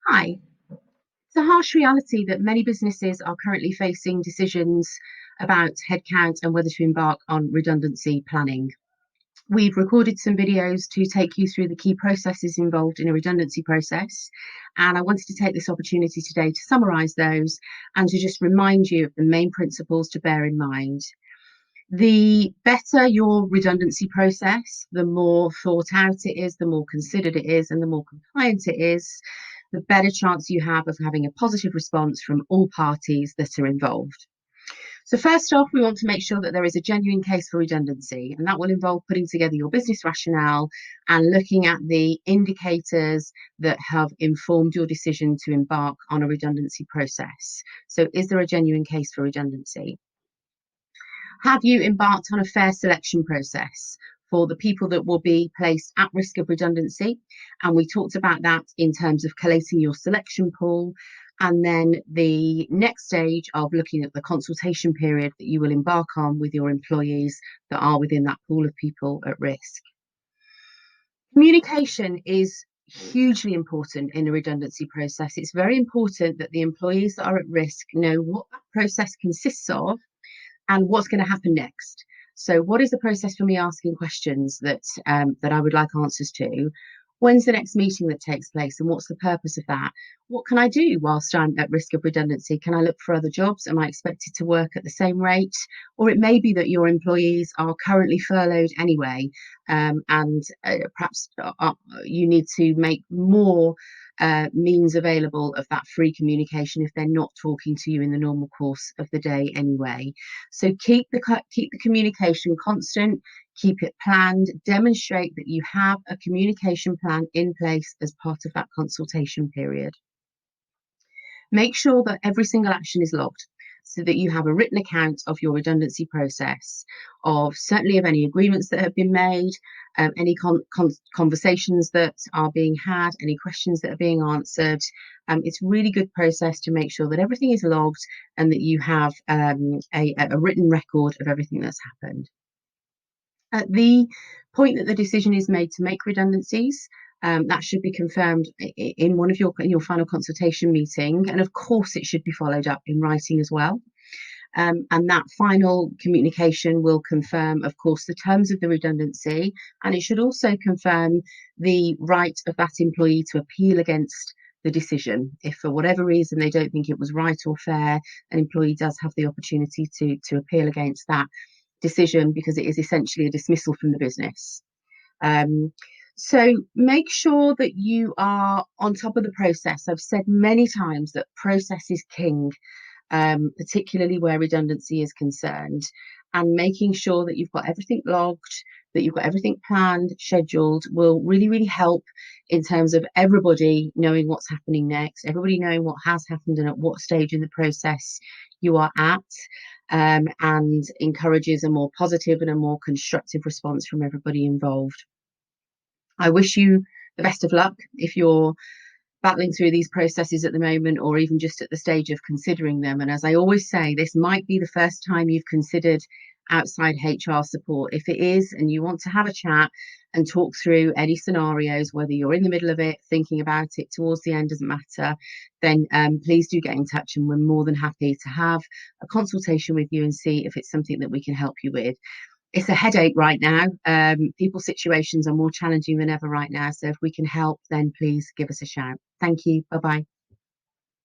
Hi. It's a harsh reality that many businesses are currently facing decisions about headcount and whether to embark on redundancy planning. We've recorded some videos to take you through the key processes involved in a redundancy process, and I wanted to take this opportunity today to summarise those and to just remind you of the main principles to bear in mind. The better your redundancy process, the more thought out it is, the more considered it is, and the more compliant it is, the better chance you have of having a positive response from all parties that are involved. So, first off, we want to make sure that there is a genuine case for redundancy, and that will involve putting together your business rationale and looking at the indicators that have informed your decision to embark on a redundancy process. So, is there a genuine case for redundancy? Have you embarked on a fair selection process for the people that will be placed at risk of redundancy? And we talked about that in terms of collating your selection pool. And then the next stage of looking at the consultation period that you will embark on with your employees that are within that pool of people at risk. Communication is hugely important in a redundancy process. It's very important that the employees that are at risk know what that process consists of and what's going to happen next. So, what is the process for me asking questions that I would like answers to? When's the next meeting that takes place, and what's the purpose of that? What can I do whilst I'm at risk of redundancy? Can I look for other jobs? Am I expected to work at the same rate? Or it may be that your employees are currently furloughed anyway, and perhaps you need to make more means available of that free communication if they're not talking to you in the normal course of the day anyway. So keep the communication constant, keep it planned, demonstrate that you have a communication plan in place as part of that consultation period. Make sure that every single action is logged so that you have a written account of your redundancy process, of certainly of any agreements that have been made, any conversations that are being had, any questions that are being answered. It's a really good process to make sure that everything is logged and that you have a written record of everything that's happened. At the point that the decision is made to make redundancies, that should be confirmed in one of your final consultation meeting, and of course it should be followed up in writing as well. And that final communication will confirm, of course, the terms of the redundancy, and it should also confirm the right of that employee to appeal against the decision. If for whatever reason they don't think it was right or fair, an employee does have the opportunity to appeal against that decision because it is essentially a dismissal from the business. So make sure that you are on top of the process. I've said many times that process is king, particularly where redundancy is concerned, and making sure that you've got everything logged, that you've got everything planned, scheduled, will really, really help in terms of everybody knowing what's happening next, everybody knowing what has happened and at what stage in the process you are at, and encourages a more positive and a more constructive response from everybody involved. I wish you the best of luck if you're battling through these processes at the moment, or even just at the stage of considering them. And as I always say, this might be the first time you've considered outside HR support. If it is, and you want to have a chat and talk through any scenarios, whether you're in the middle of it, thinking about it, towards the end, doesn't matter, then please do get in touch, and we're more than happy to have a consultation with you and see if it's something that we can help you with. It's a headache right now. People's situations are more challenging than ever right now. So if we can help, then please give us a shout. Thank you. Bye bye.